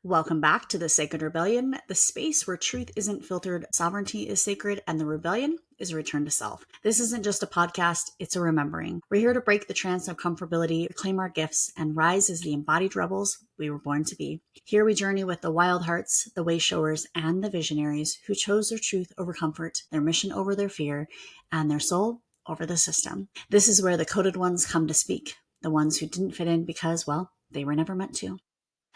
Welcome back to the Sacred Rebellion, the space where truth isn't filtered, sovereignty is sacred, and the rebellion is a return to self. This isn't just a podcast, it's a remembering. We're here to break the trance of comfortability, reclaim our gifts, and rise as the embodied rebels we were born to be. Here we journey with the wild hearts, the way showers, and the visionaries who chose their truth over comfort, their mission over their fear, and their soul over the system. This is where the coded ones come to speak, the ones who didn't fit in because, well, they were never meant to.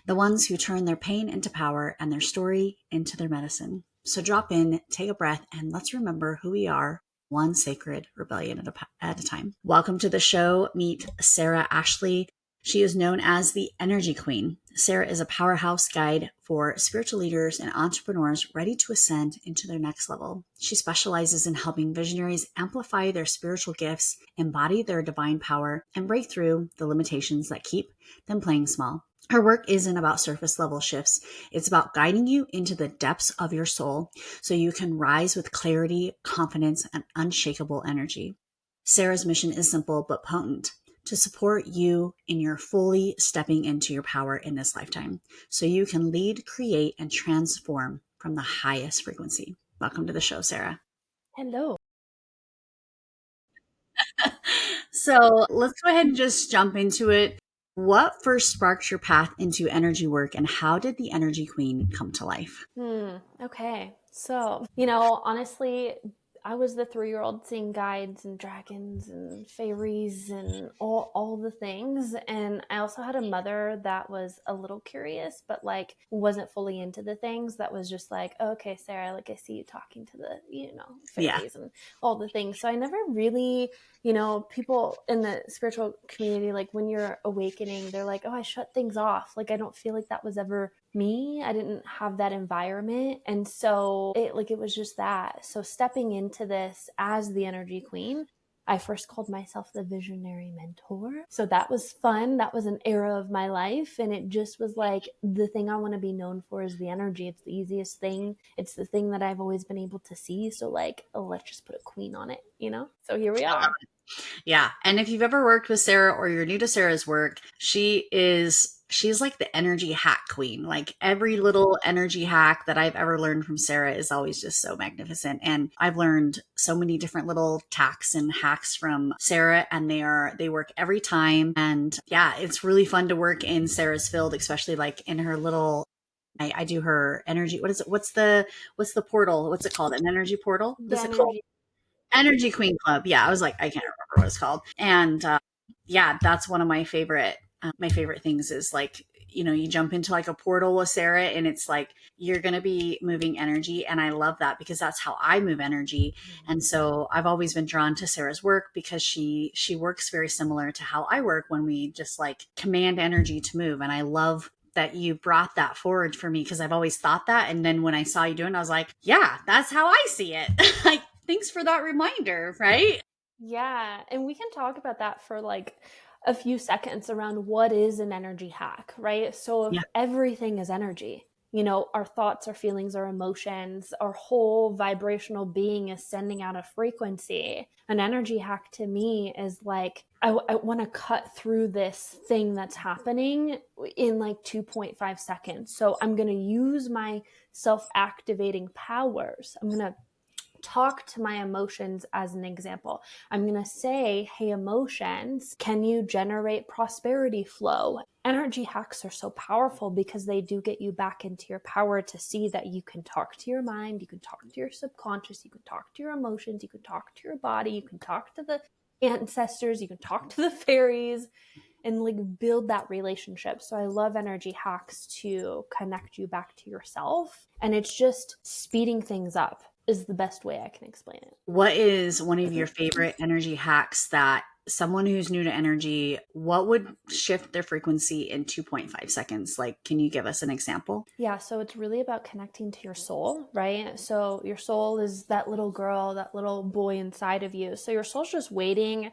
The ones who turn their pain into power and their story into their medicine. So drop in, take a breath, and let's remember who we are, one sacred rebellion at a time. Welcome to the show. Meet Sarah Ashley. She is known as the Energy Queen. Sarah is a powerhouse guide for spiritual leaders and entrepreneurs ready to ascend into their next level. She specializes in helping visionaries amplify their spiritual gifts, embody their divine power, and break through the limitations that keep them playing small. Her work isn't about surface level shifts. It's about guiding you into the depths of your soul so you can rise with clarity, confidence, and unshakable energy. Sarah's mission is simple but potent: to support you in your fully stepping into your power in this lifetime so you can lead, create, and transform from the highest frequency. Welcome to the show, Sarah. Hello. So let's go ahead and just jump into it. What first sparked your path into energy work, and how did the Energy Queen come to life? Okay. So, honestly, I was the 3-year-old seeing guides and dragons and fairies and all the things. And I also had a mother that was a little curious, but like wasn't fully into the things. That was just like, oh, okay, Sarah, like I see you talking to the, Yeah. fairies and all the things. So I never really, people in the spiritual community, like when you're awakening, they're like, oh, I shut things off. Like I don't feel like that was ever me. I didn't have that environment. And so it was just that. So stepping into this as the Energy Queen, I first called myself the Visionary Mentor. So that was fun. That was an era of my life. And it just was like the thing I want to be known for is the energy. It's the easiest thing. It's the thing that I've always been able to see. So like, oh, let's just put a queen on it. So here we are. Yeah. And if you've ever worked with Sarah or you're new to Sarah's work, she's like the energy hack queen. Like every little energy hack that I've ever learned from Sarah is always just so magnificent. And I've learned so many different little tacks and hacks from Sarah, and they work every time. And yeah, it's really fun to work in Sarah's field, especially like in her little I do her energy. What is it? What's the portal? What's it called? An energy portal? The Is it called? energy. Energy Queen Club. Yeah, I was like, I can't remember what it's called. And yeah, that's one of my favorite things is like, you jump into like a portal with Sarah and it's like, you're going to be moving energy. And I love that because that's how I move energy. And so I've always been drawn to Sarah's work because she works very similar to how I work when we just like command energy to move. And I love that you brought that forward for me because I've always thought that. And then when I saw you doing it, I was like, yeah, that's how I see it. Like, thanks for that reminder, right? Yeah, and we can talk about that for like a few seconds around what is an energy hack, right? So if Yeah. everything is energy, our thoughts, our feelings, our emotions, our whole vibrational being is sending out a frequency. An energy hack to me is like, I want to cut through this thing that's happening in like 2.5 seconds. So I'm going to use my self-activating powers. I'm going to talk to my emotions as an example. I'm going to say, hey, emotions, can you generate prosperity flow? Energy hacks are so powerful because they do get you back into your power to see that you can talk to your mind, you can talk to your subconscious, you can talk to your emotions, you can talk to your body, you can talk to the ancestors, you can talk to the fairies and like build that relationship. So I love energy hacks to connect you back to yourself. And it's just speeding things up is the best way I can explain it. What is one of your favorite energy hacks that someone who's new to energy, what would shift their frequency in 2.5 seconds? Like, can you give us an example? Yeah, so it's really about connecting to your soul, right? So your soul is that little girl, that little boy inside of you. So your soul's just waiting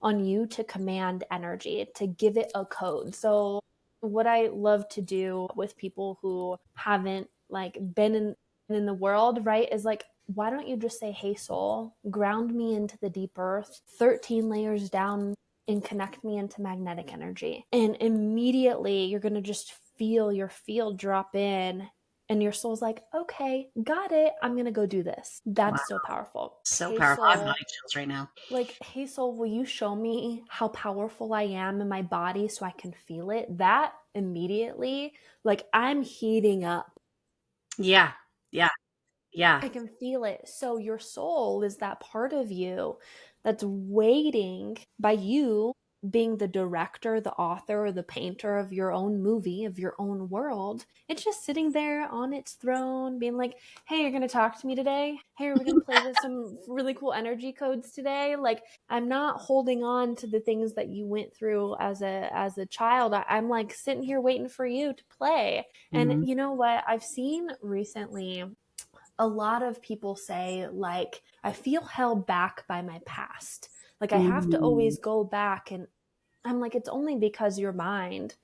on you to command energy, to give it a code. So what I love to do with people who haven't like been in the world, right, is like, why don't you just say, hey soul, ground me into the deep earth 13 layers down and connect me into magnetic energy. And immediately you're going to just feel your field drop in, and your soul's like, okay, got it. I'm going to go do this. Wow. That's so powerful. So Hey, powerful. I have body soul, chills right now. like, hey, soul, will you show me how powerful I am in my body so I can feel it? That immediately, like, I'm heating up. Yeah. Yeah. Yeah. I can feel it. So your soul is that part of you that's waiting by you being the director, the author, or the painter of your own movie, of your own world. It's just sitting there on its throne, being like, hey, you're going to talk to me today? Hey, are we going to play with some really cool energy codes today? Like, I'm not holding on to the things that you went through as a child. I'm like sitting here waiting for you to play. And Mhm. you know what? I've seen recently a lot of people say, like, I feel held back by my past. Like, I have to Mm. always go back. And I'm like, it's only because your mind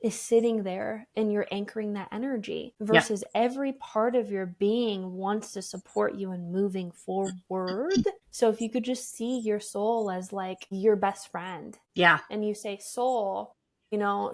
is sitting there and you're anchoring that energy Yep. versus every part of your being wants to support you in moving forward. So if you could just see your soul as like your best friend, Yeah. and you say, soul,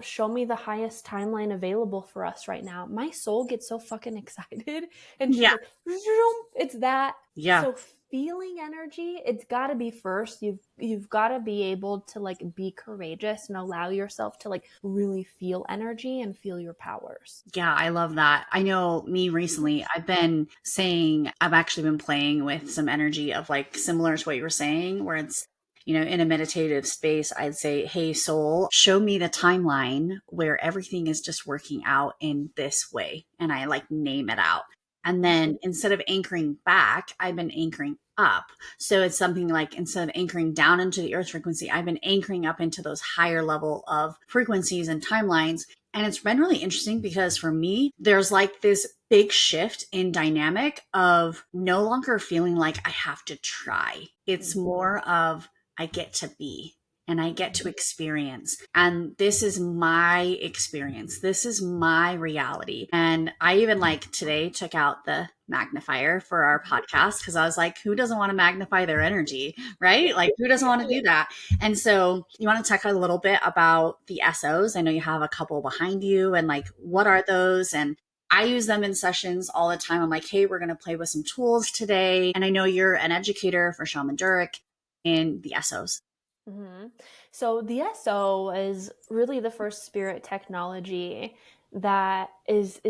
show me the highest timeline available for us right now. My soul gets so fucking excited and she's Yeah. like, "Zoom." It's that. Yeah. So feeling energy, it's got to be first. You've got to be able to like be courageous and allow yourself to like really feel energy and feel your powers. Yeah, I love that. I know me recently, I've been saying, I've actually been playing with some energy of like similar to what you were saying, where it's, in a meditative space, I'd say, hey, soul, show me the timeline where everything is just working out in this way. And I like name it out. And then instead of anchoring back, I've been anchoring up. So it's something like instead of anchoring down into the earth frequency, I've been anchoring up into those higher level of frequencies and timelines. And it's been really interesting because for me, there's like this big shift in dynamic of no longer feeling like I have to try. It's more of I get to be and I get to experience. And this is my experience. This is my reality. And I even like today took out the magnifier for our podcast because I was like, who doesn't want to magnify their energy, right? Like, who doesn't Yeah. want to do that? And so, you want to talk a little bit about the SOs? I know you have a couple behind you, and like, what are those? And I use them in sessions all the time. I'm like, hey, we're going to play with some tools today. And I know you're an educator for Shaman Durek in the SOs. Mm-hmm. So the SO is really the first spirit technology that is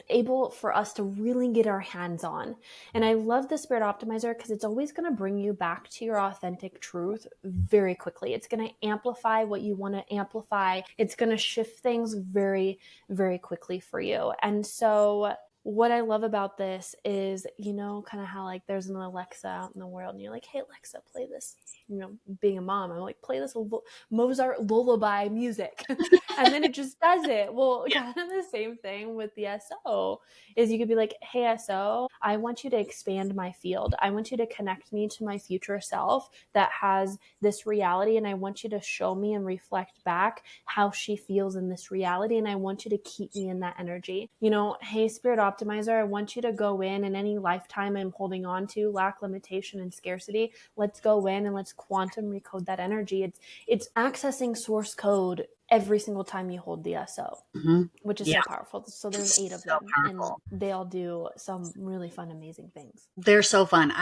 able for us to really get our hands on. And I love the Spirit Optimizer because it's always going to bring you back to your authentic truth very quickly. It's going to amplify what you want to amplify. It's going to shift things very, very quickly for you. And so what I love about this is, kind of how like there's an Alexa out in the world and you're like, hey, Alexa, play this. Being a mom, I'm like, play this Mozart lullaby music. And then it just does it. Well, kind of the same thing with the SO is you could be like, hey, SO, I want you to expand my field. I want you to connect me to my future self that has this reality. And I want you to show me and reflect back how she feels in this reality. And I want you to keep me in that energy. Hey, Spirit Optimizer, I want you to go in any lifetime I'm holding on to, lack, limitation, and scarcity. Let's go in and let's quantum recode that energy. It's accessing source code every single time you hold the SO, Mm-hmm. which is Yeah, so powerful. So there's 8 of so them, and powerful. they all do some really fun, amazing things. They're so fun.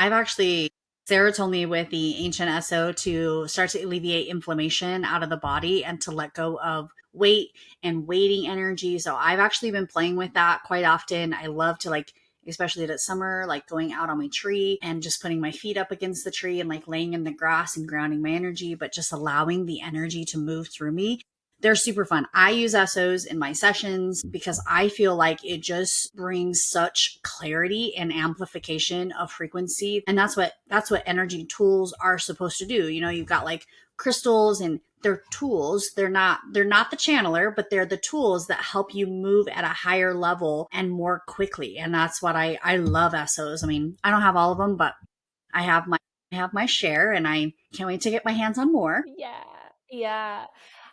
Sarah told me with the ancient SO to start to alleviate inflammation out of the body and to let go of weight and waiting energy. So I've actually been playing with that quite often. I love to like, especially that summer, like going out on my tree and just putting my feet up against the tree and like laying in the grass and grounding my energy, but just allowing the energy to move through me. They're super fun. I use SOs in my sessions because I feel like it just brings such clarity and amplification of frequency. And that's what energy tools are supposed to do. You've got like crystals and they're tools. They're not the channeler, but they're the tools that help you move at a higher level and more quickly. And that's what I love SOs. I mean, I don't have all of them, but I have my I have my share and I can't wait to get my hands on more. Yeah. Yeah.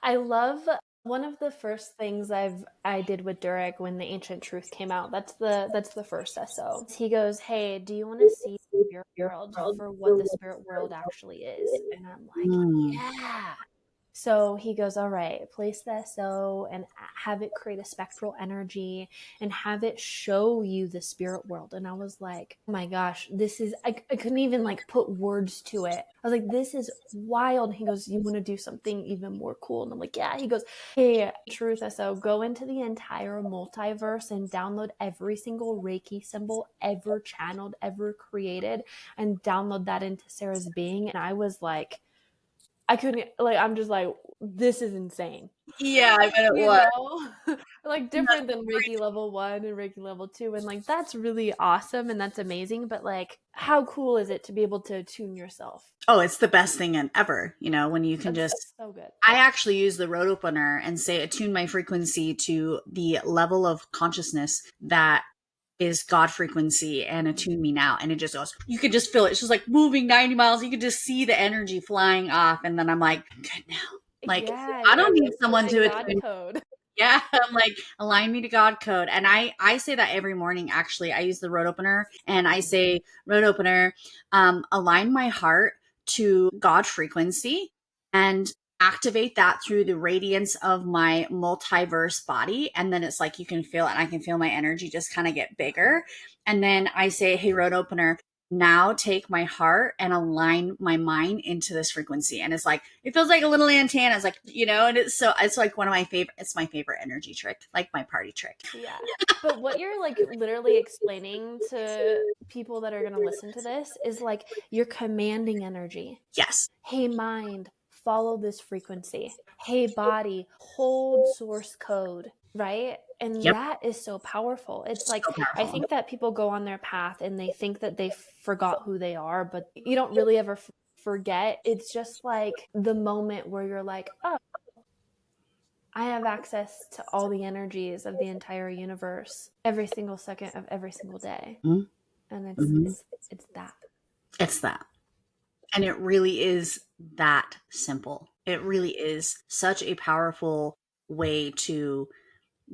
I love one of the first things I did with Durek when the Ancient Truth came out. That's the first SO. He goes, "Hey, do you want to see your world for what the spirit world actually is?" And I'm like, Mm. "Yeah." So he goes, all right, place the SO and have it create a spectral energy and have it show you the spirit world. And I was like, oh my gosh, this is, I couldn't even like put words to it. I was like, this is wild. And he goes, you want to do something even more cool? And I'm like, yeah. He goes, hey, Truth SO, go into the entire multiverse and download every single Reiki symbol ever channeled, ever created, and download that into Sarah's being. And I was like, I couldn't, like, I'm just like, this is insane. Yeah, I bet it You was. know, like Yeah, different than Reiki level 1 and Reiki level 2. And like, that's really awesome and that's amazing. But like, how cool is it to be able to tune yourself? oh, it's the best thing ever, when you can That's just. so good. I actually use the road opener and say attune my frequency to the level of consciousness that is God frequency and attune me now. And it just goes, you could just feel it. It's just like moving 90 miles. You could just see the energy flying off. And then I'm like, good now. Like, Yeah, I you're don't like need someone assuming to God attune. code. Yeah, I'm like, align me to God code. And I say that every morning, actually. I use the road opener and I say, road opener, align my heart to God frequency and activate that through the radiance of my multiverse body. And then it's like you can feel it, and I can feel my energy just kind of get bigger. And then I say, hey, road opener, now take my heart and align my mind into this frequency. And it's like, it feels like a little antenna. It's like, and it's like one of my favorite, it's my favorite energy trick, like my party trick. Yeah. But what you're like literally explaining to people that are going to listen to this is like you're commanding energy. Yes. Hey, mind, follow this frequency. Hey, body, hold source code, right? And Yep. that is so powerful. It's like, So I powerful. think that people go on their path and they think that they forgot who they are, but you don't really ever forget. It's just like the moment where you're like, oh, I have access to all the energies of the entire universe every single second of every single day. And Mm-hmm. it's that. It's that. And it really is that simple. It really is such a powerful way to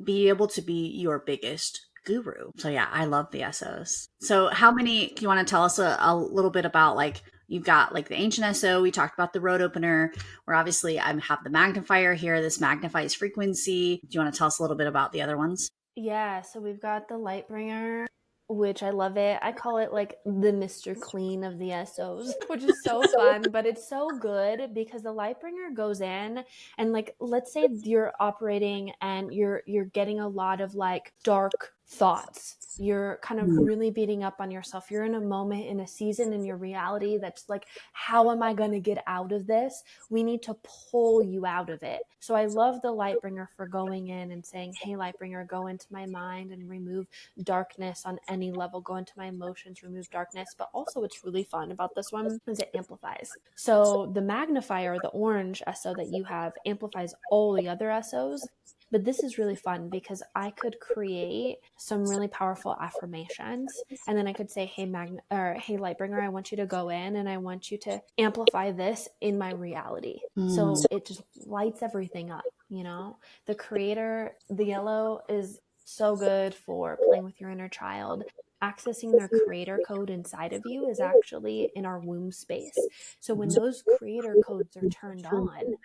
be able to be your biggest guru. So yeah, I love the SOs. So how many, do you want to tell us a little bit about, like, you've got like the ancient SO, we talked about the road opener, where obviously I have the magnifier here. This magnifies frequency. Do you want to tell us a little bit about the other ones? Yeah, so we've got the Lightbringer, which I love it. I call it like the Mr. Clean of the SOs, which is so fun, but it's so good because the Lightbringer goes in and like let's say you're operating and you're getting a lot of like dark thoughts. You're kind of really beating up on yourself. You're in a moment, in a season, in your reality that's like, how am I going to get out of this? We need to pull you out of it. So I love the Lightbringer for going in and saying, hey, Lightbringer, go into my mind and remove darkness on any level, go into my emotions, remove darkness. But also what's really fun about this one is it amplifies. So the magnifier, the orange SO that you have, amplifies all the other SOs. But this is really fun because I could create some really powerful affirmations, and then I could say, "Hey hey Lightbringer, I want you to go in and I want you to amplify this in my reality." So it just lights everything up, you know? The creator, the yellow is so good for playing with your inner child. Accessing their creator code inside of you is actually in our womb space. So when those creator codes are turned on,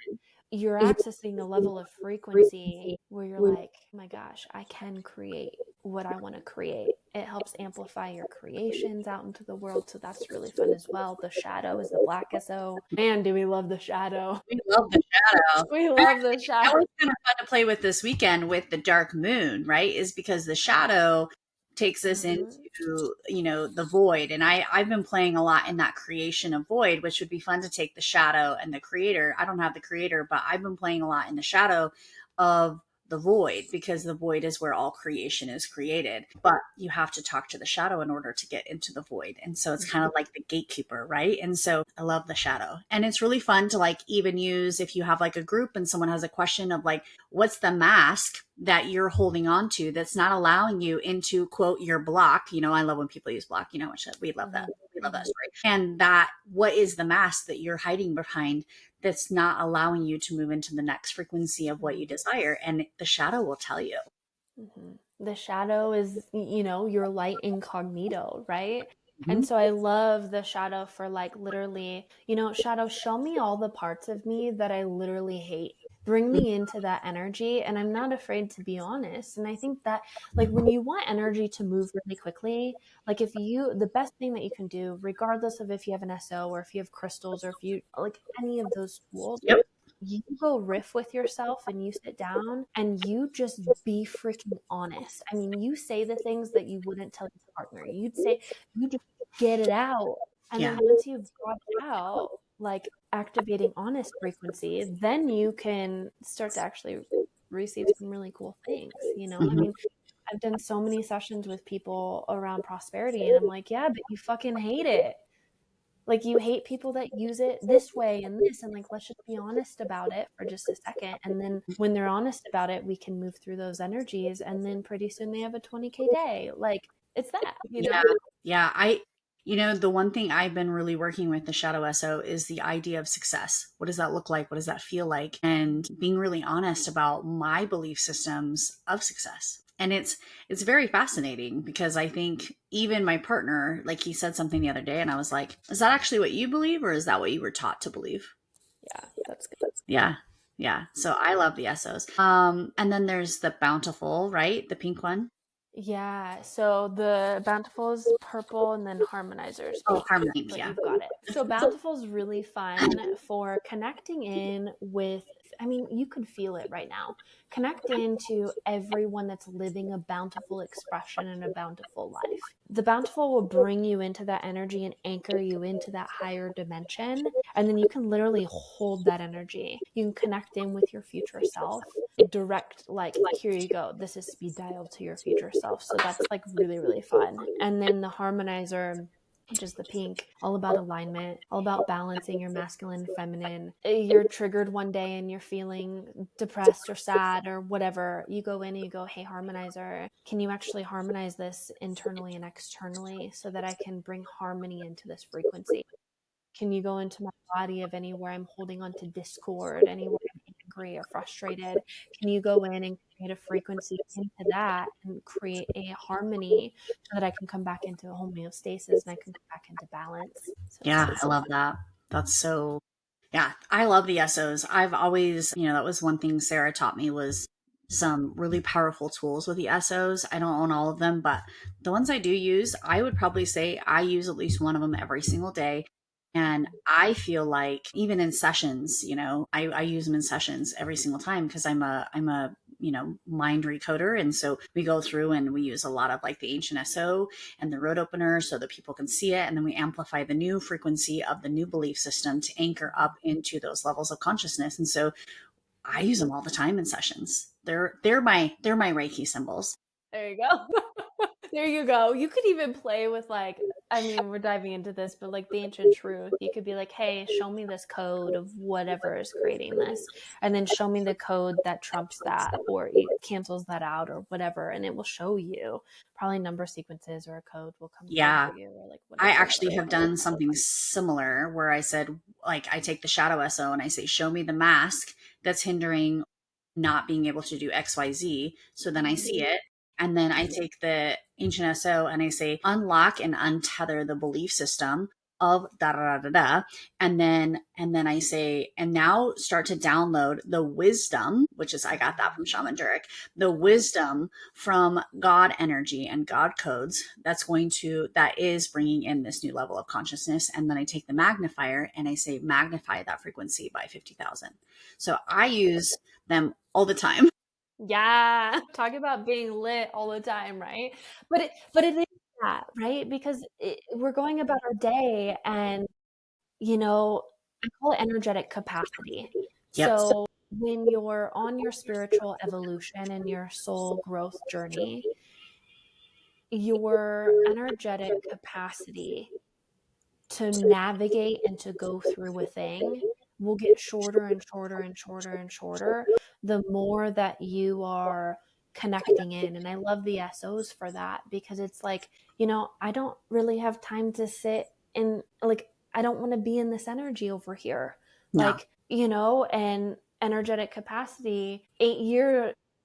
you're accessing the level of frequency where you're like, oh my gosh, I can create what I want to create. It helps amplify your creations out into the world. So that's really fun as well. The shadow is the black SO. Man, do we love the shadow. We love the shadow. We love the That shadow. was kind of fun to play with this weekend with the dark moon, right? Is because the shadow takes us into, the void. And I've been playing a lot in that creation of void, which would be fun to take the shadow and the creator. I don't have the creator, but I've been playing a lot in the shadow of the void, because the void is where all creation is created. But you have to talk to the shadow in order to get into the void. And so it's kind of like the gatekeeper, right? And so I love the shadow. And it's really fun to like even use if you have like a group and someone has a question of like, what's the mask that you're holding on to that's not allowing you into, quote, your block? I love when people use block, which we love that. We love that story. And that, what is the mask that you're hiding behind that's not allowing you to move into the next frequency of what you desire? And the shadow will tell you. The shadow is, your light incognito, right? And Mhm. so I love the shadow for like literally, shadow, show me all the parts of me that I literally hate. Bring me into that energy. And I'm not afraid to be honest. And I think that, like, when you want energy to move really quickly, like, the best thing that you can do, regardless of if you have an SO or if you have crystals or if you like any of those tools, Yep. you go riff with yourself and you sit down and you just be freaking honest. I mean, you say the things that you wouldn't tell your partner. You just get it out. And Yeah. then once you've got it out, like activating honest frequency, then you can start to actually receive some really cool things. I Mhm. mean, I've done so many sessions with people around prosperity, and I'm like, yeah, but you fucking hate it. Like, you hate people that use it this way and this, and like, let's just be honest about it for just a second. And then when they're honest about it, we can move through those energies. And then pretty soon they have a 20K day. Like, it's that, you Yeah. know? Yeah. The one thing I've been really working with the Shadow SO is the idea of success. What does that look like? What does that feel like? And being really honest about my belief systems of success. And it's very fascinating because I think even my partner, like he said something the other day, and I was like, is that actually what you believe, or is that what you were taught to believe? Yeah, that's good. Yeah. Yeah. So I love the SOs. And then there's the bountiful, right? The pink one. Yeah, so the Bountiful is purple and then Harmonizer's Oh, pink, harmony pink. but Yeah. you've got it. So Bountiful is really fun for connecting in with, I mean, you could feel it right now. Connect into everyone that's living a bountiful expression and a bountiful life. The Bountiful will bring you into that energy and anchor you into that higher dimension. And then you can literally hold that energy. You can connect in with your future self, direct, like, here you go, this is speed dial to your future self. So that's like really really fun. And then the Harmonizer, which is the pink, all about alignment, all about balancing your masculine and feminine. You're triggered one day and you're feeling depressed or sad or whatever, you go in and you go, hey Harmonizer, can you actually harmonize this internally and externally so that I can bring harmony into this frequency? Can you go into my body of anywhere I'm holding on to discord, anywhere I'm angry or frustrated? Can you go in and create a frequency into that and create a harmony so that I can come back into a homeostasis and I can come back into balance? So it's Yeah, super I cool. love that. That's so, yeah, I love the SOs. I've always, that was one thing Sarah taught me was some really powerful tools with the SOs. I don't own all of them, but the ones I do use, I would probably say I use at least one of them every single day. And I feel like even in sessions, I use them in sessions every single time because I'm a mind recoder. And so we go through and we use a lot of like the ancient SO and the road opener so that people can see it. And then we amplify the new frequency of the new belief system to anchor up into those levels of consciousness. And so I use them all the time in sessions. They're my Reiki symbols. There you go. There you go. You could even play with, like, I mean, we're diving into this, but like the ancient truth, you could be like, hey, show me this code of whatever is creating this. And then show me the code that trumps that or it cancels that out or whatever. And it will show you probably number sequences or a code will come through Yeah. for you or like I whatever. actually have done something similar where I said, like, I take the shadow SO and I say, show me the mask that's hindering not being able to do XYZ. So then I see it. And then I take the ancient SO and I say, unlock and untether the belief system of da da da da da. And then I say, and now start to download the wisdom, which is I got that from Shaman Durek, the wisdom from God energy and God codes that is bringing in this new level of consciousness. And then I take the magnifier and I say, magnify that frequency by 50,000. So I use them all the time. Yeah. Talk about being lit all the time, right? But it is that, right? Because we're going about our day and, I call it energetic capacity. Yep. So when you're on your spiritual evolution and your soul growth journey, your energetic capacity to navigate and to go through a thing will get shorter and shorter and shorter and shorter the more that you are connecting in. And I love the SOs for that because it's like, I don't really have time to sit and like, I don't want to be in this energy over here. No. Like, and energetic capacity 8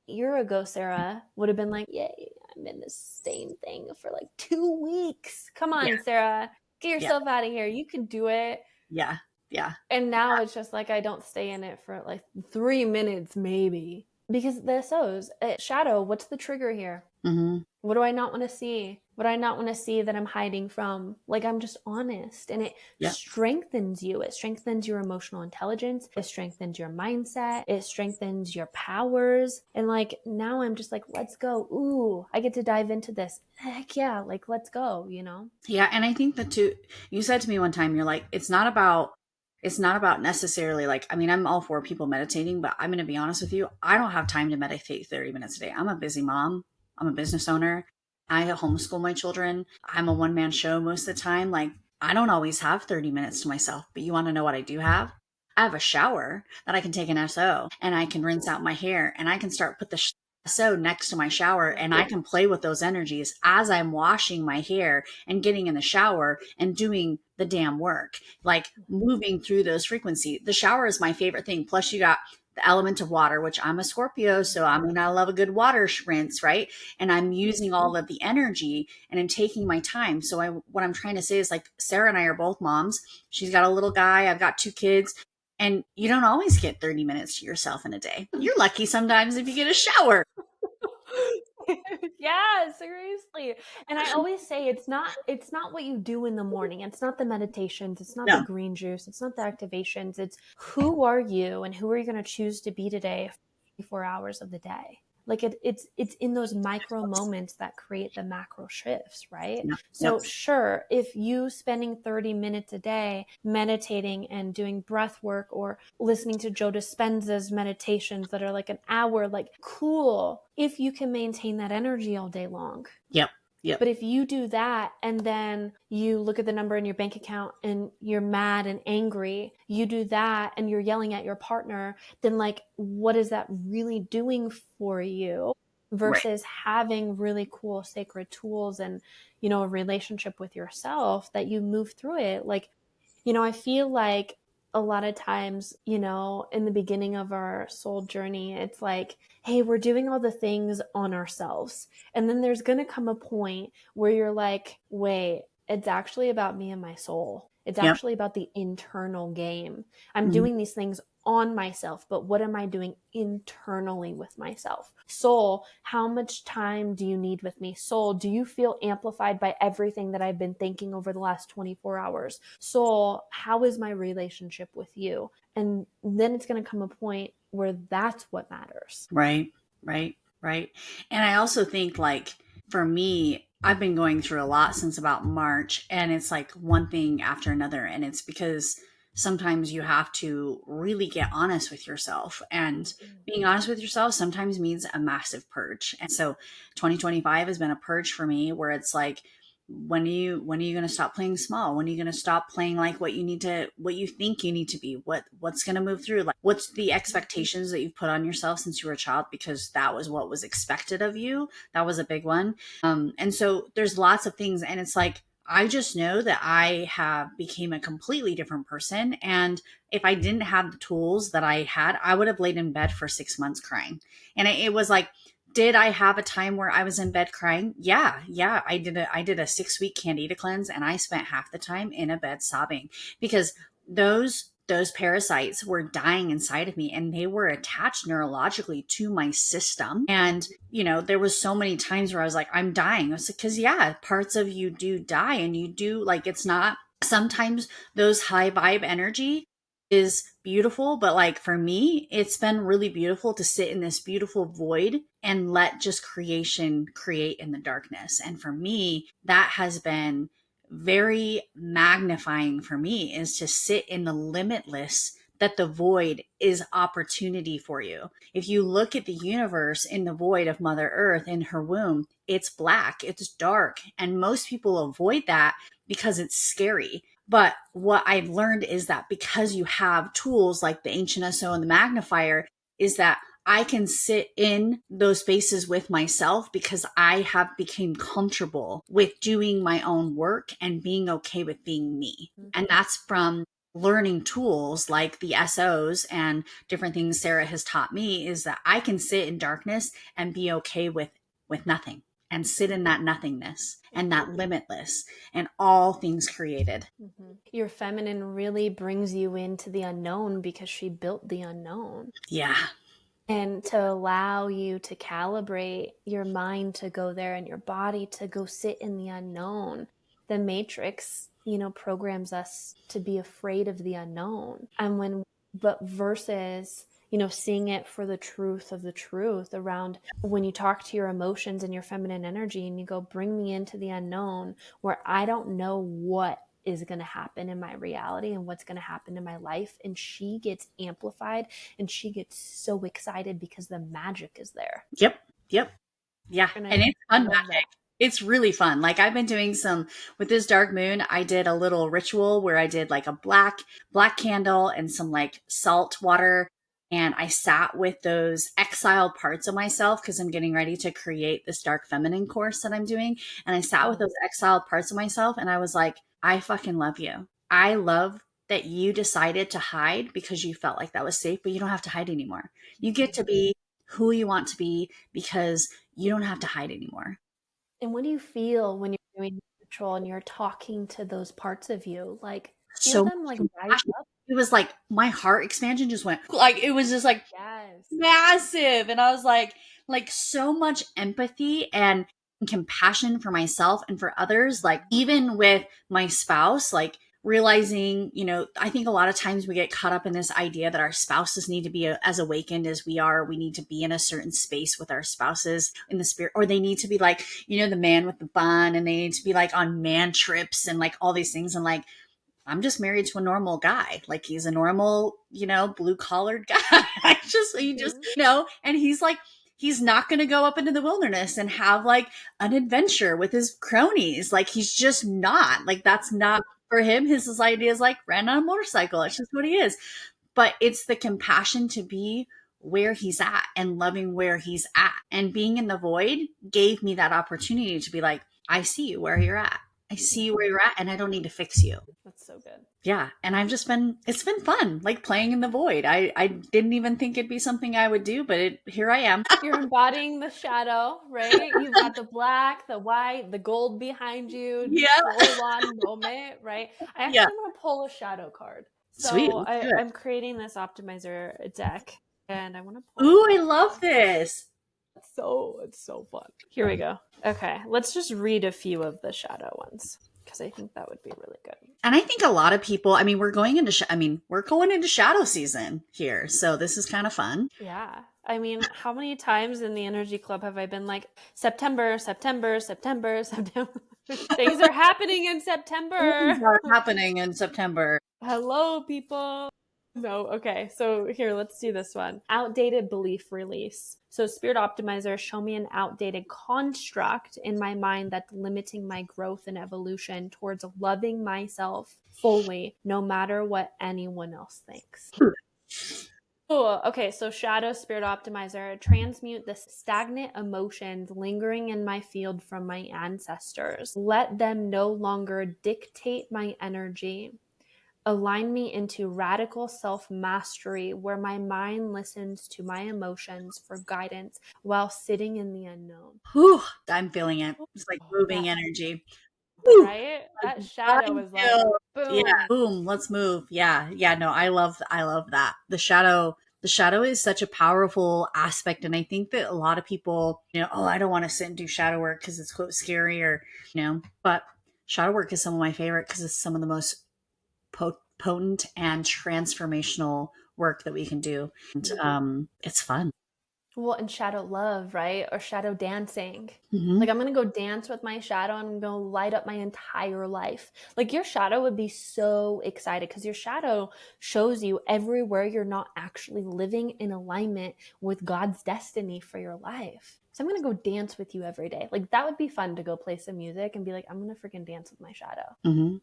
year ago, Sarah would have been like, yay, I'm in this same thing for like 2 weeks. Come Yeah. on, Sarah, get Yeah. yourself out of here. You can do it. Yeah. Yeah. And now it's just like I don't stay in it for like 3 minutes, maybe. Because the SOs, shadow, what's the trigger here? Mm-hmm. What do I not want to see? What do I not want to see that I'm hiding from? Like, I'm just honest. And it Yep. strengthens you. It strengthens your emotional intelligence. It strengthens your mindset. It strengthens your powers. And like, now I'm just like, let's go. Ooh, I get to dive into this. Heck yeah. Like, let's go, you know? Yeah. And I think that too, you said to me one time, you're like, it's not about necessarily like, I mean, I'm all for people meditating, but I'm going to be honest with you. I don't have time to meditate 30 minutes a day. I'm a busy mom. I'm a business owner. I homeschool my children. I'm a one man show most of the time. Like, I don't always have 30 minutes to myself, but you want to know what I do have? I have a shower that I can take an SO and I can rinse out my hair and I can start put the SO next to my shower and I can play with those energies as I'm washing my hair and getting in the shower and doing the damn work, like moving through those frequencies. The shower is my favorite thing. Plus, you got the element of water, which I'm a Scorpio. So, I mean, I love a good water rinse, right? And I'm using all of the energy and I'm taking my time. So, what I'm trying to say is like Sarah and I are both moms. She's got a little guy, I've got 2 kids. And you don't always get 30 minutes to yourself in a day. You're lucky sometimes if you get a shower. Yeah, seriously. And I always say it's not what you do in the morning. It's not the meditations, it's not the No. green juice, it's not the activations. It's who are you and who are you going to choose to be today for 24 hours of the day. Like it's in those micro moments that create the macro shifts, right? Yep. Yep. So sure, if you spending 30 minutes a day meditating and doing breath work or listening to Joe Dispenza's meditations that are like an hour, like cool, if you can maintain that energy all day long. Yep. Yep. But if you do that and then you look at the number in your bank account and you're mad and angry, you do that and you're yelling at your partner, then like, what is that really doing for you? Right. Versus having really cool sacred tools and, you know, a relationship with yourself that you move through it. Like, you know, I feel like a lot of times, you know, in the beginning of our soul journey, it's like, hey, we're doing all the things on ourselves. And then there's going to come a point where you're like, wait, it's actually about me and my soul. It's Yep. actually about the internal game. I'm Mhm. doing these things on myself, but what am I doing internally with myself? Soul, how much time do you need with me? Soul, do you feel amplified by everything that I've been thinking over the last 24 hours? Soul, how is my relationship with you? And then it's going to come a point where that's what matters. Right. Right. Right. And I also think like for me, I've been going through a lot since about March and it's like one thing after another. And it's because sometimes you have to really get honest with yourself and being honest with yourself sometimes means a massive purge. And so 2025 has been a purge for me where it's like, when are you going to stop playing small? When are you going to stop playing like what you think you need to be? What's going to move through? Like what's the expectations that you've put on yourself since you were a child because that was what was expected of you? That was a big one. And so there's lots of things and it's like I just know that I have became a completely different person and if I didn't have the tools that I had, I would have laid in bed for 6 months crying. And it was like did I have a time where I was in bed crying? Yeah. I did a 6 week candida cleanse and I spent half the time in a bed sobbing because those parasites were dying inside of me and they were attached neurologically to my system. And, you know, there was so many times where I was like, I'm dying. It's because yeah, parts of you do die and you do like, it's not sometimes those high vibe energy is beautiful, but like for me, it's been really beautiful to sit in this beautiful void and let just creation create in the darkness. And for me, that has been very magnifying for me is to sit in the limitless that the void is opportunity for you. If you look at the universe in the void of Mother Earth in her womb, it's black, it's dark, and most people avoid that because it's scary. But what I've learned is that because you have tools like the Ancient SO and the magnifier, is that I can sit in those spaces with myself because I have become comfortable with doing my own work and being okay with being me. And that's from learning tools like the SOs and different things Sarah has taught me is that I can sit in darkness and be okay with nothing and sit in that nothingness and that limitless and all things created. Mm-hmm. Your feminine really brings you into the unknown because she built the unknown. Yeah. And to allow you to calibrate your mind to go there and your body to go sit in the unknown. The matrix, programs us to be afraid of the unknown. But versus, seeing it for the truth of the truth around when you talk to your emotions and your feminine energy and you go, bring me into the unknown where I don't know what is going to happen in my reality and what's going to happen in my life. And she gets amplified and she gets so excited because the magic is there. Yep. Yeah. And And it's fun love magic. that. It's really fun. Like I've been doing with this dark moon, I did a little ritual where I did like a black candle and some like salt water. And I sat with those exiled parts of myself because I'm getting ready to create this dark feminine course that I'm doing. And I sat with those exiled parts of myself and I was like, I fucking love you. I love that you decided to hide because you felt like that was safe, but you don't have to hide anymore. You get to be who you want to be because you don't have to hide anymore. And what do you feel when you're doing ritual and you're talking to those parts of you? Like, feel So them like rise up. it was like my heart expansion just went like it was just like Yes. massive. And I was like so much empathy and compassion for myself and for others. Like even with my spouse, like realizing, I think a lot of times we get caught up in this idea that our spouses need to be as awakened as we are. We need to be in a certain space with our spouses in the spirit, or they need to be like, the man with the bun, and they need to be like on man trips and like all these things. And like, I'm just married to a normal guy. Like he's a normal, blue collared guy. And he's not going to go up into the wilderness and have like an adventure with his cronies. Like he's just not. Like that's not for him. His idea is like ran on a motorcycle. It's just what he is. But it's the compassion to be where he's at and loving where he's at. And being in the void gave me that opportunity to be like, I see you where you're at. I see where you're at and I don't need to fix you. That's so good. Yeah. And it's been fun, like playing in the void. I didn't even think it'd be something I would do, but here I am. You're embodying the shadow, right? You've got the black, the white, the gold behind you. Yeah. Full on moment, right? I actually want to pull a shadow card. So Sweet. I'm creating this optimizer deck and I want to pull. Ooh, I love this. It's so fun. Here we go. Okay, let's just read a few of the shadow ones because I think that would be really good. And I think a lot of people, we're going into shadow season here. So this is kind of fun. Yeah. How many times in the Energy Club have I been like, September? Things are happening in September. Things are happening in September. Hello, people. No, okay. So here, let's do this one. Outdated belief release. So Spirit Optimizer, show me an outdated construct in my mind that's limiting my growth and evolution towards loving myself fully, no matter what anyone else thinks. Oh, okay. So Shadow Spirit Optimizer, transmute the stagnant emotions lingering in my field from my ancestors. Let them no longer dictate my energy. Align me into radical self-mastery where my mind listens to my emotions for guidance while sitting in the unknown. Whew, I'm feeling it. It's like moving energy. Right? That shadow is like, boom. Yeah, boom, let's move. Yeah. No, I love that. The shadow is such a powerful aspect. And I think that a lot of people, I don't want to sit and do shadow work because it's quote scary or, but shadow work is some of my favorite because it's some of the most potent and transformational work that we can do. And it's fun. Well, and shadow love, right? Or shadow dancing. Mm-hmm. Like I'm going to go dance with my shadow and I'm going to light up my entire life. Like your shadow would be so excited because your shadow shows you everywhere you're not actually living in alignment with God's destiny for your life. So I'm going to go dance with you every day. Like that would be fun to go play some music and be like, I'm going to freaking dance with my shadow. Mm-hmm.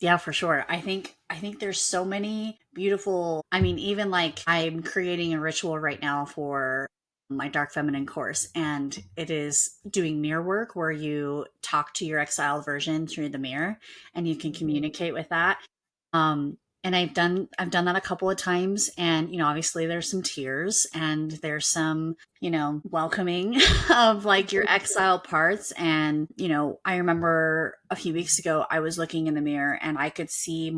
Yeah, for sure. I think there's so many beautiful, even like I'm creating a ritual right now for my dark feminine course, and it is doing mirror work where you talk to your exiled version through the mirror and you can communicate with that. And I've done that a couple of times. And, obviously there's some tears and there's some, welcoming of like your exile parts. And, I remember a few weeks ago, I was looking in the mirror and I could see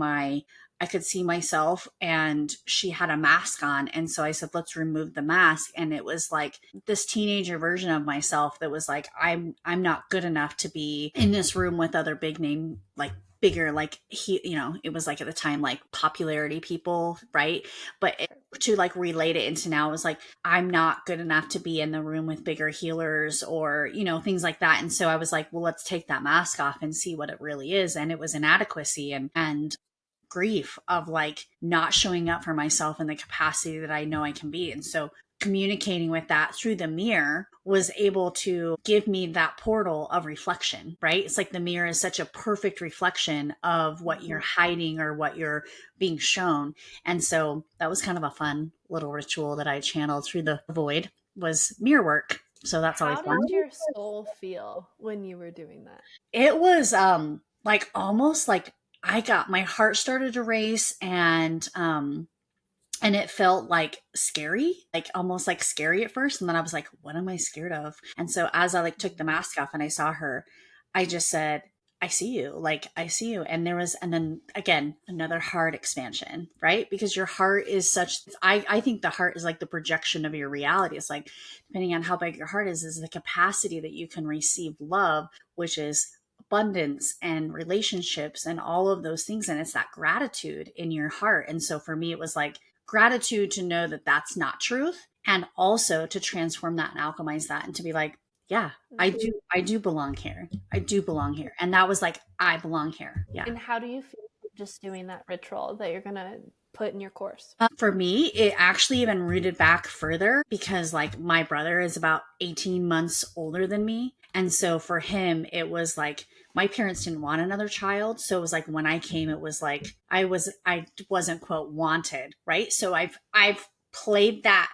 myself, and she had a mask on. And so I said, let's remove the mask. And it was like this teenager version of myself that was like, I'm not good enough to be in this room with other big name, like bigger, like it was like at the time, like popularity people. Right. But to like relate it into now, it was like, I'm not good enough to be in the room with bigger healers or, things like that. And so I was like, well, let's take that mask off and see what it really is. And it was inadequacy and grief of like not showing up for myself in the capacity that I know I can be. And so communicating with that through the mirror was able to give me that portal of reflection, right? It's like the mirror is such a perfect reflection of what you're hiding or what you're being shown. And so that was kind of a fun little ritual that I channeled through the void, was mirror work. So that's always How fun. did your soul feel when you were doing that? It was like almost like my heart started to race, and it felt like scary, like almost like scary at first. And then I was like, what am I scared of? And so as I like took the mask off and I saw her, I just said, I see you. Like, I see you. And then again, another heart expansion, right? Because your heart is I think the heart is like the projection of your reality. It's like, depending on how big your heart is the capacity that you can receive love, which is abundance and relationships and all of those things. And it's that gratitude in your heart. And so for me, it was like gratitude to know that that's not truth, and also to transform that and alchemize that and to be like, yeah, I do belong here. I do belong here. And that was like, I belong here. Yeah. And how do you feel just doing that ritual that you're going to put in your course? For me, it actually even rooted back further because like my brother is about 18 months older than me. And so for him, it was like, my parents didn't want another child. So it was like, when I came, it was like, I wasn't quote wanted. Right. So I've played that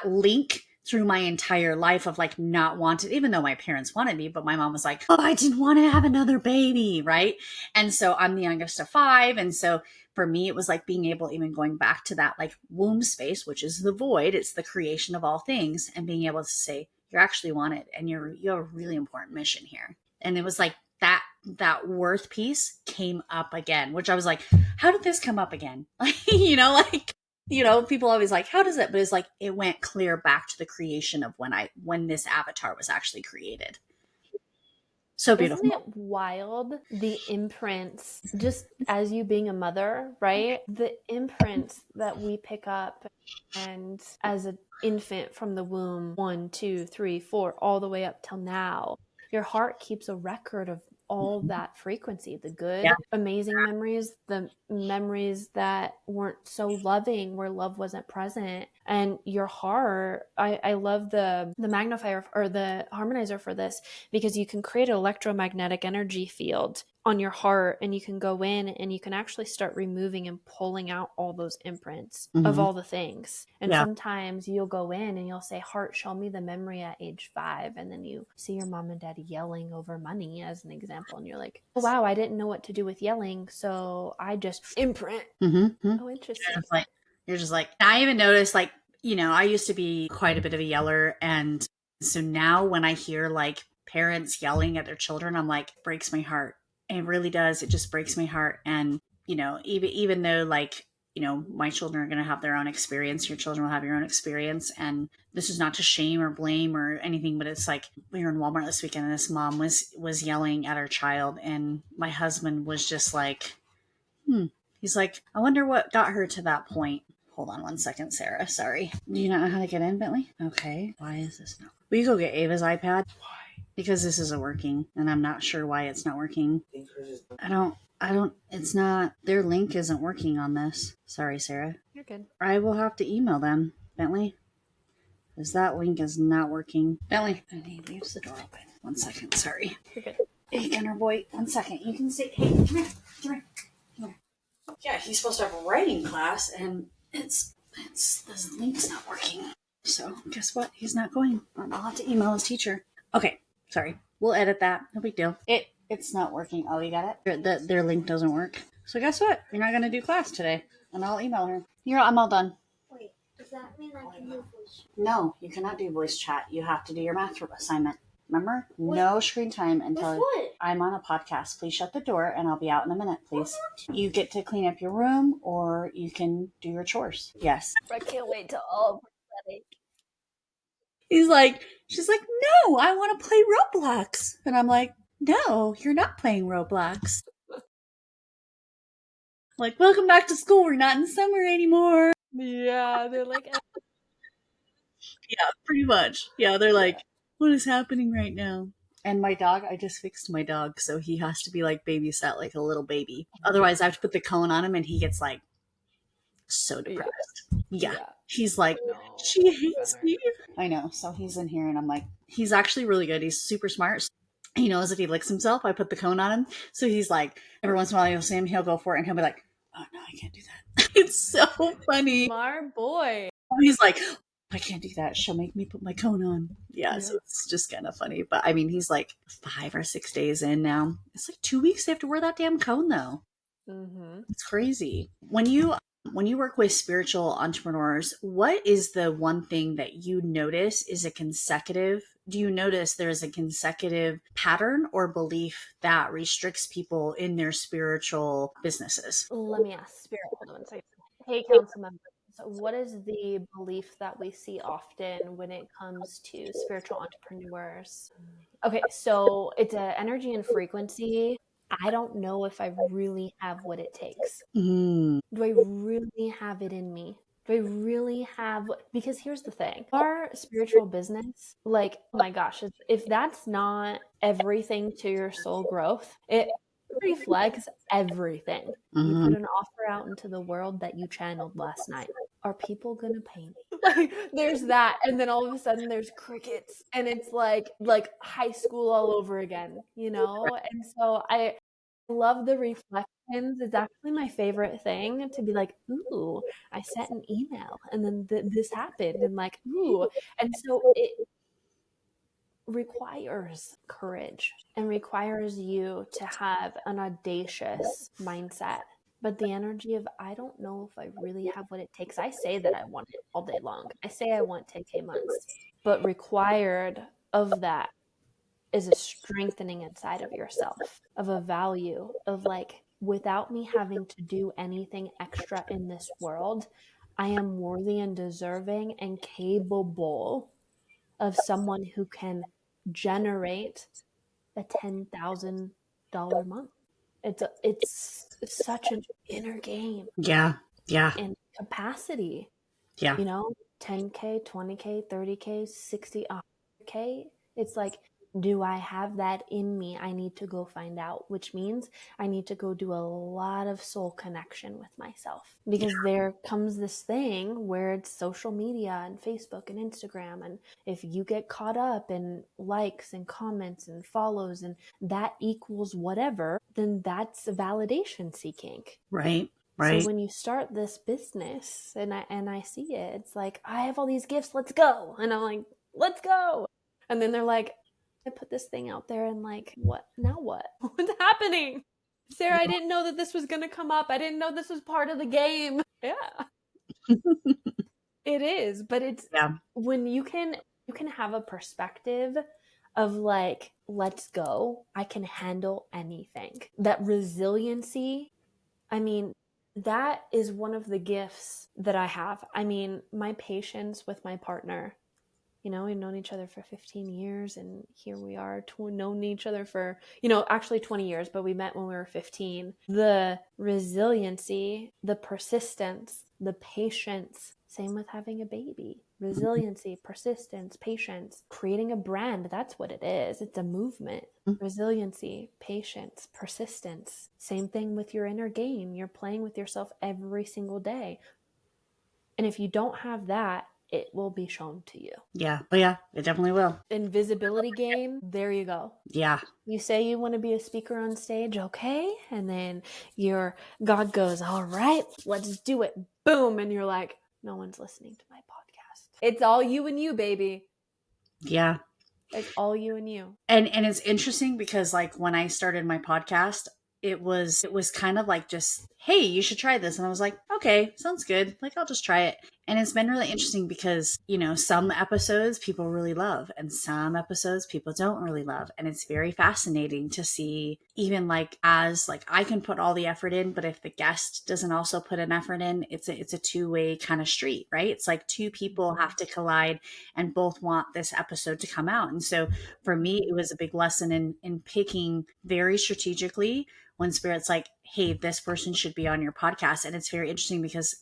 link through my entire life of like not wanted, even though my parents wanted me, but my mom was like, oh, I didn't want to have another baby. Right. And so I'm the youngest of 5. And so for me, it was like being able, even going back to that like womb space, which is the void. It's the creation of all things, and being able to say, you're actually wanted and you have a really important mission here. And it was like that worth piece came up again, which I was like, how did this come up again? People always like, how does it? But it's like, it went clear back to the creation of when this avatar was actually created. So beautiful. Isn't it wild? The imprints, just as you being a mother, right? The imprints that we pick up, and as an infant from the womb, 1, 2, 3, 4, all the way up till now, your heart keeps a record of all that frequency, the good, amazing memories, the memories that weren't so loving, where love wasn't present. And your heart, I love the magnifier or the harmonizer for this, because you can create an electromagnetic energy field on your heart, and you can go in and you can actually start removing and pulling out all those imprints of all the things. And sometimes you'll go in and you'll say, heart, show me the memory at age 5. And then you see your mom and dad yelling over money as an example. And you're like, oh, wow, I didn't know what to do with yelling. So I just imprint. Oh, interesting. You're just like, I even noticed like, I used to be quite a bit of a yeller. And so now when I hear like parents yelling at their children, I'm like, it breaks my heart. It really does. It just breaks my heart. And, even though like, my children are going to have their own experience, your children will have your own experience. And this is not to shame or blame or anything, but it's like, we were in Walmart this weekend and this mom was yelling at her child. And my husband was just like, he's like, I wonder what got her to that point. Hold on 1 second, Sarah. Sorry. Do you not know how to get in, Bentley? Okay. Why is this not? Will you go get Ava's iPad? Why? Because this isn't working, and I'm not sure why it's not working. It's not, their link isn't working on this. Sorry, Sarah. You're good. I will have to email them, Bentley, because that link is not working. Bentley, and he leaves the door open. 1 second, sorry. You're good. Hey, Gunner boy, 1 second. You can say, hey, come here. Yeah, he's supposed to have a writing class, and this link's not working. So guess what? He's not going. I'll have to email his teacher. Okay, sorry. We'll edit that. No big deal. It's not working. Oh, you got it? Their link doesn't work. So guess what? You're not going to do class today. And I'll email her. I'm all done. Wait, does that mean I can do voice chat? No, you cannot do voice chat. You have to do your math assignment. Remember? No screen time until I'm on a podcast. Please shut the door and I'll be out in a minute, please. You get to clean up your room or you can do your chores. Yes. I can't wait till all of that. She's like, no, I want to play Roblox. And I'm like, no, you're not playing Roblox. Like, welcome back to school. We're not in summer anymore. Yeah, they're like, Yeah, pretty much. Yeah, they're like, what is happening right now? And my dog, I just fixed my dog, so he has to be like babysat like a little baby. Otherwise, I have to put the cone on him and he gets like so depressed. Yeah. He's like, she hates me. I know. So he's in here and I'm like, he's actually really good. He's super smart. He knows if he licks himself, I put the cone on him. So he's like, every once in a while you'll see him, he'll go for it and he'll be like, oh no, I can't do that. It's so funny. smart boy. He's like, I can't do that. She'll make me put my cone on. Yeah, so it's just kind of funny. But I mean, he's like 5 or 6 days in now. It's like 2 weeks they have to wear that damn cone though. Mm-hmm. It's crazy. When you work with spiritual entrepreneurs, what is the one thing that you notice is a consecutive? Do you notice there's a consecutive pattern or belief that restricts people in their spiritual businesses? Let me ask Spirit. Hold on a second. Hey, council members. So what is the belief that we see often when it comes to spiritual entrepreneurs? Okay, so it's an energy and frequency. I don't know if I really have what it takes. Mm. Do I really have it in me? Do I really have, because here's the thing, our spiritual business, like, oh my gosh, if that's not everything to your soul growth, it reflects everything. You put an offer out into the world that you channeled last night. Are people gonna pay me? Like, there's that, and then all of a sudden there's crickets, and it's like high school all over again, you know? And so I love the reflections. It's actually my favorite thing to be like, ooh, I sent an email and then this happened, and like, ooh. And so it requires courage and requires you to have an audacious mindset. But the energy of, I don't know if I really have what it takes. I say that I want it all day long. I say I want 10K months, but required of that is a strengthening inside of yourself, of a value of like, without me having to do anything extra in this world, I am worthy and deserving and capable of someone who can generate a $10,000 month. It's such an inner game. Yeah. And capacity. Yeah. You know, 10K, 20K, 30K, 60, 100K. It's like, do I have that in me? I need to go find out, which means I need to go do a lot of soul connection with myself, because there comes this thing where it's social media and Facebook and Instagram. And if you get caught up in likes and comments and follows and that equals whatever, then that's a validation seeking. Right. So when you start this business and I see it, it's like, I have all these gifts, let's go. And I'm like, let's go. And then they're like, I put this thing out there and like, what? Now what? What's happening? Sarah, I didn't know that this was going to come up. I didn't know this was part of the game. Yeah. It is, but it's when you can have a perspective of like, let's go. I can handle anything. That resiliency, I mean, that is one of the gifts that I have. I mean, my patience with my partner. You know, we've known each other for 15 years, and here we are, known each other for, actually 20 years, but we met when we were 15. The resiliency, the persistence, the patience, same with having a baby. Resiliency, persistence, patience, creating a brand, that's what it is. It's a movement. Resiliency, patience, persistence. Same thing with your inner game. You're playing with yourself every single day. And if you don't have that, it will be shown to you. Yeah. Oh, yeah. It definitely will. Invisibility game, there you go. Yeah. You say you want to be a speaker on stage, okay? And then your God goes, all right, let's do it. Boom. And you're like, no one's listening to my podcast. It's all you and you, baby. Yeah. It's all you and you. And it's interesting because like when I started my podcast, it was kind of like just, hey, you should try this. And I was like, okay, sounds good. Like, I'll just try it. And it's been really interesting because, you know, some episodes people really love and some episodes people don't really love. And it's very fascinating to see, even like, as like I can put all the effort in, but if the guest doesn't also put an effort in, it's a two-way kind of street, right? It's like two people have to collide and both want this episode to come out. And so for me, it was a big lesson in picking very strategically when Spirit's like, hey, this person should be on your podcast. And it's very interesting because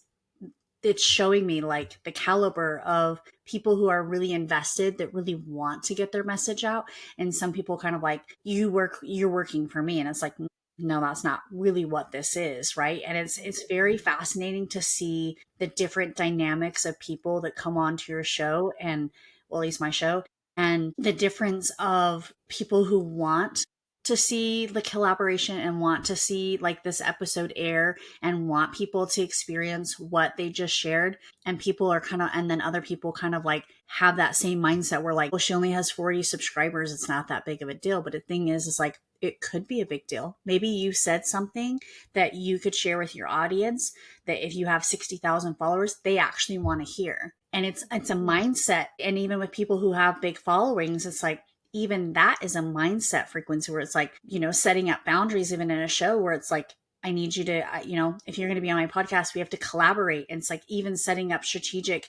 it's showing me like the caliber of people who are really invested, that really want to get their message out. And some people kind of like, you're working for me. And it's like, no, that's not really what this is. Right. And it's very fascinating to see the different dynamics of people that come onto your show, and well, at least my show, and the difference of people who want to see the collaboration and want to see like this episode air and want people to experience what they just shared. And people are kind of, and then other people kind of like have that same mindset where like, well, she only has 40 subscribers. It's not that big of a deal. But the thing is like, it could be a big deal. Maybe you said something that you could share with your audience that if you have 60,000 followers, they actually want to hear. And it's a mindset. And even with people who have big followings, it's like, even that is a mindset frequency where it's like, you know, setting up boundaries, even in a show where it's like, I need you to, you know, if you're going to be on my podcast, we have to collaborate. And it's like even setting up strategic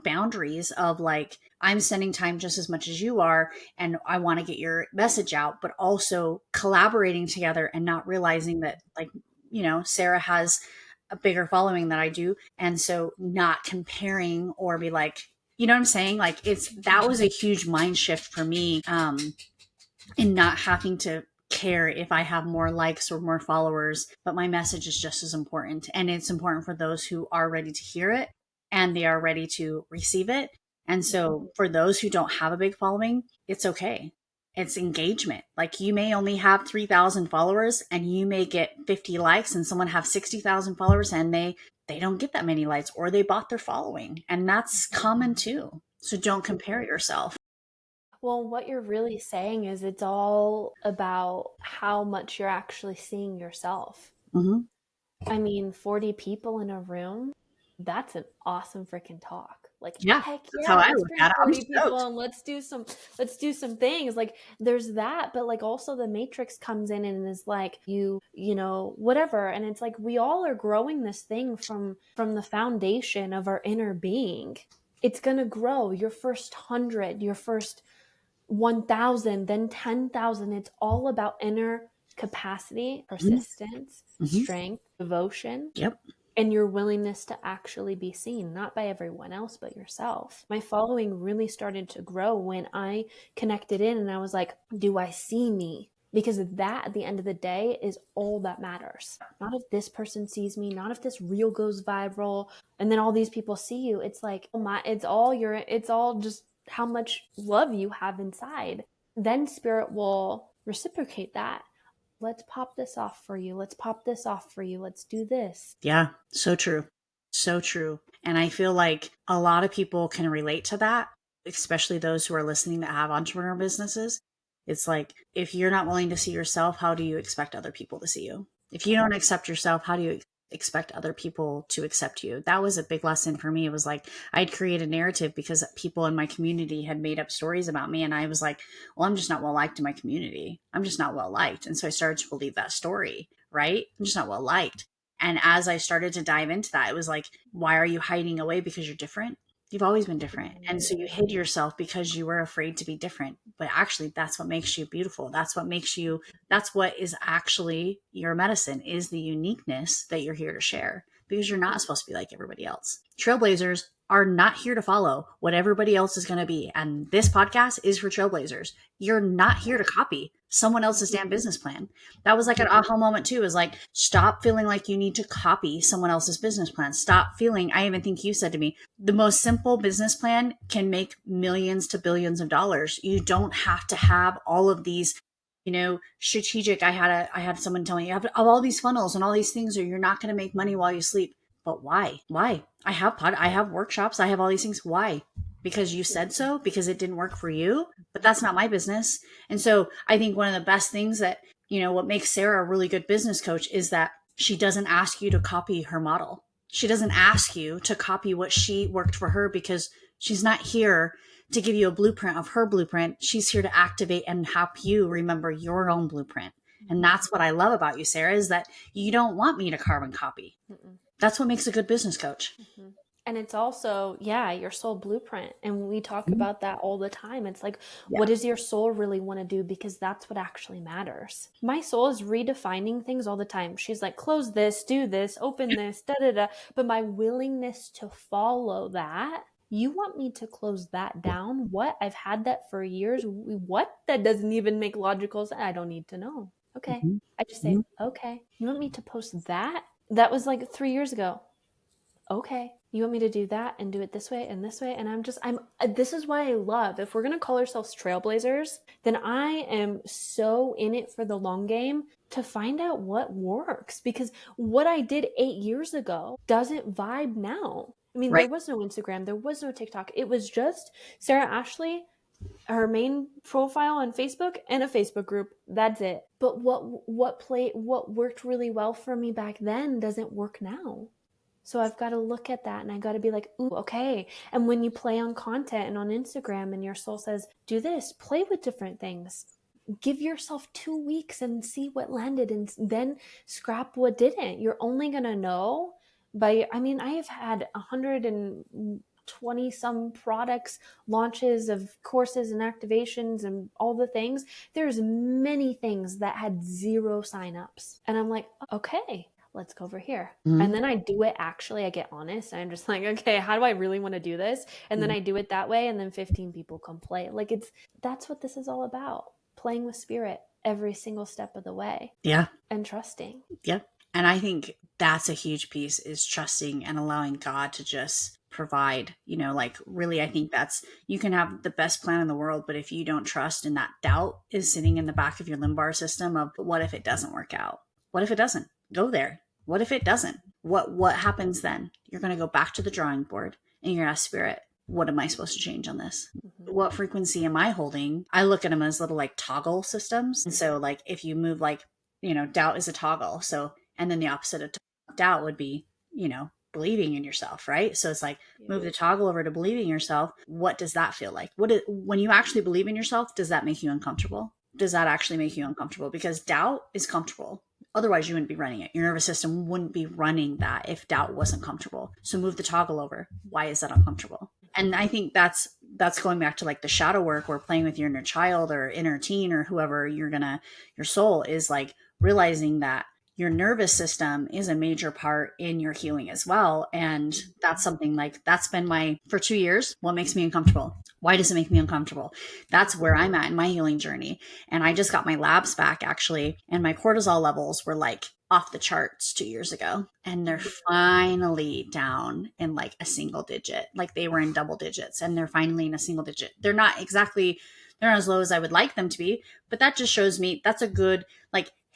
boundaries of like, I'm spending time just as much as you are, and I want to get your message out, but also collaborating together and not realizing that, like, you know, Sarah has a bigger following than I do. And so not comparing or be like, you know what I'm saying? Like that was a huge mind shift for me, in not having to care if I have more likes or more followers, but my message is just as important. And it's important for those who are ready to hear it and they are ready to receive it. And so for those who don't have a big following, it's okay. It's engagement. Like you may only have 3,000 followers and you may get 50 likes, and someone have 60,000 followers and they don't get that many likes, or they bought their following. And that's common too. So don't compare yourself. Well, what you're really saying is it's all about how much you're actually seeing yourself. Mm-hmm. I mean, 40 people in a room, that's an awesome freaking talk. Like, yeah, heck that's yeah, how I let's look bring at it. 40 people and let's do some things. Like there's that, but like also the matrix comes in and is like, you know, whatever. And it's like, we all are growing this thing from the foundation of our inner being. It's going to grow. Your first 100, your first 1,000, then 10,000. It's all about inner capacity, persistence, Mm-hmm. strength, devotion. Yep. And your willingness to actually be seen, not by everyone else, but yourself. My following really started to grow when I connected in and I was like, do I see me? Because that, at the end of the day, is all that matters. Not if this person sees me, not if this reel goes viral, and then all these people see you. It's like, it's all just how much love you have inside. Then Spirit will reciprocate that. Let's pop this off for you. Let's pop this off for you. Let's do this. Yeah, so true. So true. And I feel like a lot of people can relate to that, especially those who are listening that have entrepreneur businesses. It's like, if you're not willing to see yourself, how do you expect other people to see you? If you don't accept yourself, how do you expect other people to accept you? That was a big lesson for me. It was like, I'd create a narrative because people in my community had made up stories about me. And I was like, well, I'm just not well liked in my community. I'm just not well liked. And so I started to believe that story, right? I'm just not well liked. And as I started to dive into that, it was like, why are you hiding away? Because you're different. You've always been different. And so you hid yourself because you were afraid to be different. But actually, that's what makes you beautiful. That's what is actually your medicine, is the uniqueness that you're here to share, because you're not supposed to be like everybody else. Trailblazers are not here to follow what everybody else is going to be. And this podcast is for trailblazers. You're not here to copy someone else's damn business plan. That was like an aha moment too, is like, stop feeling like you need to copy someone else's business plan. Stop feeling, I even think you said to me, the most simple business plan can make millions to billions of dollars. You don't have to have all of these, you know, strategic. I had someone tell me, you have all these funnels and all these things, or you're not going to make money while you sleep. But why? I have workshops. I have all these things. Why? Because you said so, because it didn't work for you, but that's not my business. And so I think one of the best things that what makes Sarah a really good business coach is that she doesn't ask you to copy her model. She doesn't ask you to copy what she worked for her, because she's not here to give you a blueprint of her blueprint. She's here to activate and help you remember your own blueprint. And that's what I love about you, Sarah, is that you don't want me to carbon copy. Mm-mm. That's what makes a good business coach. Mm-hmm. And it's also, your soul blueprint. And we talk about that all the time. It's like, what does your soul really want to do? Because that's what actually matters. My soul is redefining things all the time. She's like, close this, do this, open this, da da da. But my willingness to follow that, you want me to close that down? What? I've had that for years. What? That doesn't even make logical sense. I don't need to know. Okay. Mm-hmm. I just say, okay. You want me to post that? That was like 3 years ago. Okay, you want me to do that and do it this way and this way? And this is why I love, if we're going to call ourselves trailblazers, then I am so in it for the long game to find out what works, because what I did 8 years ago doesn't vibe now. I mean, There was no Instagram, there was no TikTok. It was just Sarah Ashley, her main profile on Facebook, and a Facebook group. That's it. But what worked really well for me back then doesn't work now. So I've got to look at that and I got to be like, ooh, okay. And when you play on content and on Instagram and your soul says, do this, play with different things. Give yourself 2 weeks and see what landed and then scrap what didn't. You're only going to know I have had 120 some products, launches of courses and activations and all the things. There's many things that had 0 signups. And I'm like, okay, let's go over here. Mm-hmm. And then I do it. Actually, I get honest. And I'm just like, okay, how do I really want to do this? And then I do it that way. And then 15 people come play. Like that's what this is all about. Playing with spirit every single step of the way. Yeah. And trusting. Yeah. And I think that's a huge piece, is trusting and allowing God to just provide, really, I think you can have the best plan in the world, but if you don't trust, and that doubt is sitting in the back of your lumbar system of, what if it doesn't work out? What if it doesn't? Go there. What if it doesn't? What happens then? You're going to go back to the drawing board and you're going to ask spirit, what am I supposed to change on this? Mm-hmm. What frequency am I holding? I look at them as little toggle systems. And so if you move doubt is a toggle. So, and then the opposite of doubt would be, believing in yourself, right? So it's move the toggle over to believing in yourself. What does that feel like? When you actually believe in yourself, does that make you uncomfortable? Does that actually make you uncomfortable? Because doubt is comfortable. Otherwise, you wouldn't be running it. Your nervous system wouldn't be running that if doubt wasn't comfortable. So move the toggle over. Why is that uncomfortable? And I think that's going back to the shadow work, or playing with your inner child or inner teen or whoever your soul is, realizing that your nervous system is a major part in your healing as well. And that's something that's been for 2 years, what makes me uncomfortable? Why does it make me uncomfortable? That's where I'm at in my healing journey. And I just got my labs back actually. And my cortisol levels were off the charts 2 years ago. And they're finally down in a single digit. They were in double digits and they're finally in a single digit. They're not as low as I would like them to be, but that just shows me that's a good,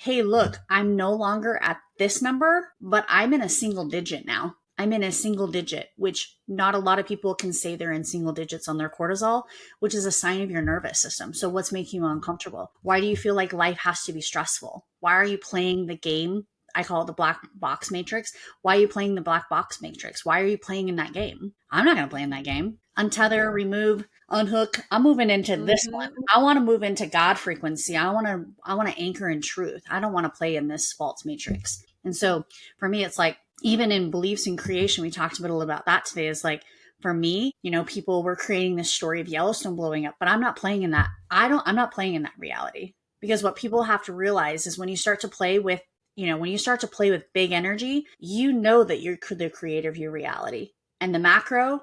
hey, look, I'm no longer at this number, but I'm in a single digit now. I'm in a single digit, which not a lot of people can say they're in single digits on their cortisol, which is a sign of your nervous system. So what's making you uncomfortable? Why do you feel like life has to be stressful? Why are you playing the game? I call it the black box matrix. Why are you playing the black box matrix? Why are you playing in that game? I'm not going to play in that game. Untether, remove, unhook. I'm moving into this one. I want to move into God frequency. I want to anchor in truth. I don't want to play in this false matrix. And so for me, it's even in beliefs in creation, we talked a little about that today, is for me, people were creating this story of Yellowstone blowing up, but I'm not playing in that. I'm not playing in that reality, because what people have to realize is when you start to play with big energy, that you're the creator of your reality, and the macro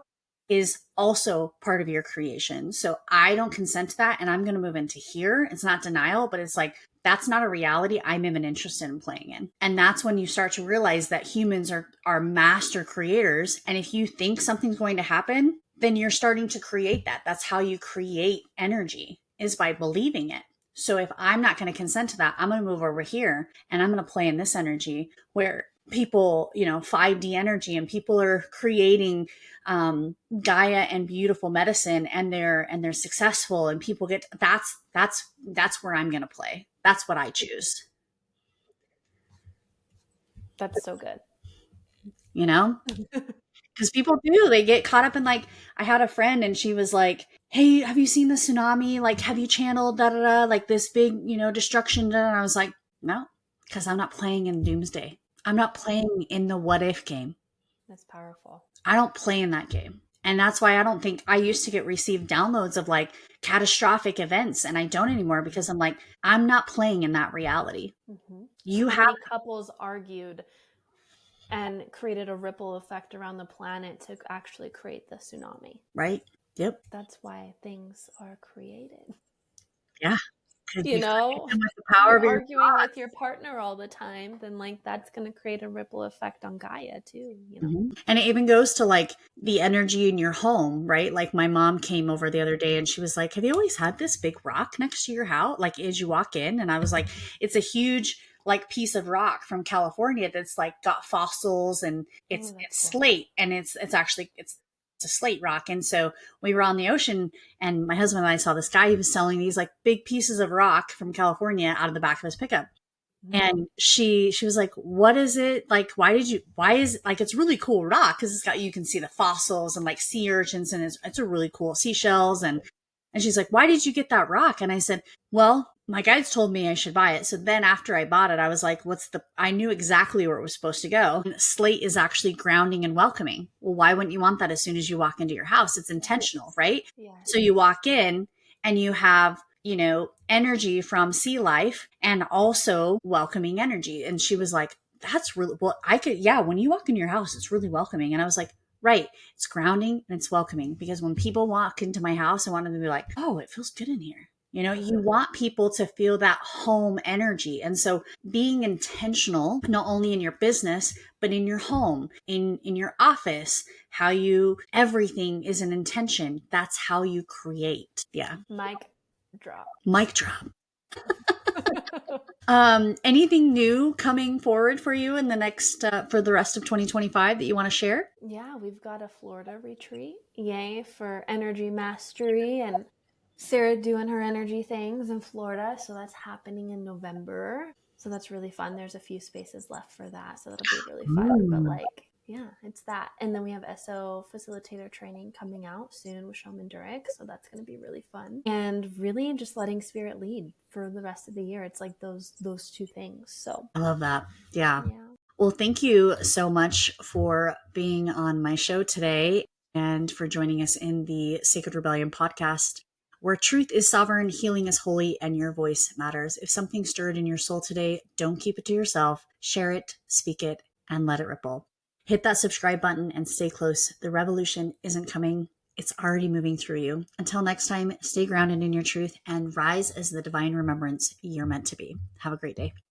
is also part of your creation. So I don't consent to that. And I'm going to move into here. It's not denial, but it's that's not a reality I'm even interested in playing in. And that's when you start to realize that humans are master creators. And if you think something's going to happen, then you're starting to create that. That's how you create energy, is by believing it. So if I'm not going to consent to that, I'm going to move over here and I'm going to play in this energy where people, 5D energy, and people are creating Gaia and beautiful medicine, and they're successful, and people get that's where I'm going to play. That's what I choose. That's so good. Because people do, they get caught up in, like, I had a friend and she was like, hey, have you seen the tsunami? Like, have you channeled da da da, like this big, destruction? Da, da. And I was like, no, because I'm not playing in doomsday. I'm not playing in the what if game. That's powerful. I don't play in that game. And that's why I don't think I used to receive downloads of like catastrophic events, and I don't anymore, because I'm like, I'm not playing in that reality. How many couples argued and created a ripple effect around the planet to actually create the tsunami? Right. Yep. That's why things are created. Yeah. With the power of arguing with your partner all the time, then like that's going to create a ripple effect on Gaia too. And it even goes to like the energy in your home, right? Like my mom came over the other day and she was like, have you always had this big rock next to your house, like as you walk in? And I was like, it's a huge like piece of rock from California that's like got fossils, and it's cool. slate, and it's a slate rock. And so we were on the ocean, and my husband and I saw this guy. He was selling these like big pieces of rock from California out of the back of his pickup. And she was like, what is it? Like, why is it like, it's really cool rock, because you can see the fossils and like sea urchins, and it's a really cool seashells. And she's like, why did you get that rock? And I said, well, my guides told me I should buy it. So then after I bought it, I was like, I knew exactly where it was supposed to go. And slate is actually grounding and welcoming. Well, why wouldn't you want that as soon as you walk into your house? It's intentional, right? Yeah. So you walk in and you have, energy from sea life and also welcoming energy. And she was like, that's really, well, when you walk into your house, it's really welcoming. And I was like, right, it's grounding and it's welcoming, because when people walk into my house, I want them to be like, oh, it feels good in here. You want people to feel that home energy. And so being intentional, not only in your business, but in your home, in your office, everything is an intention. That's how you create. Yeah. Mic drop. Anything new coming forward for you in the next, for the rest of 2025 that you want to share? Yeah, we've got a Florida retreat. Yay for energy mastery, and Sarah doing her energy things in Florida. So that's happening in November. So that's really fun. There's a few spaces left for that. So that'll be really fun. But like, yeah, it's that. And then we have SO facilitator training coming out soon with Shaman Durek. So that's going to be really fun. And really just letting spirit lead for the rest of the year. It's like those two things. So I love that. Yeah. Well, thank you so much for being on my show today and for joining us in the Sacred Rebellion podcast, where truth is sovereign, healing is holy, and your voice matters. If something stirred in your soul today, don't keep it to yourself. Share it, speak it, and let it ripple. Hit that subscribe button and stay close. The revolution isn't coming. It's already moving through you. Until next time, stay grounded in your truth and rise as the divine remembrance you're meant to be. Have a great day.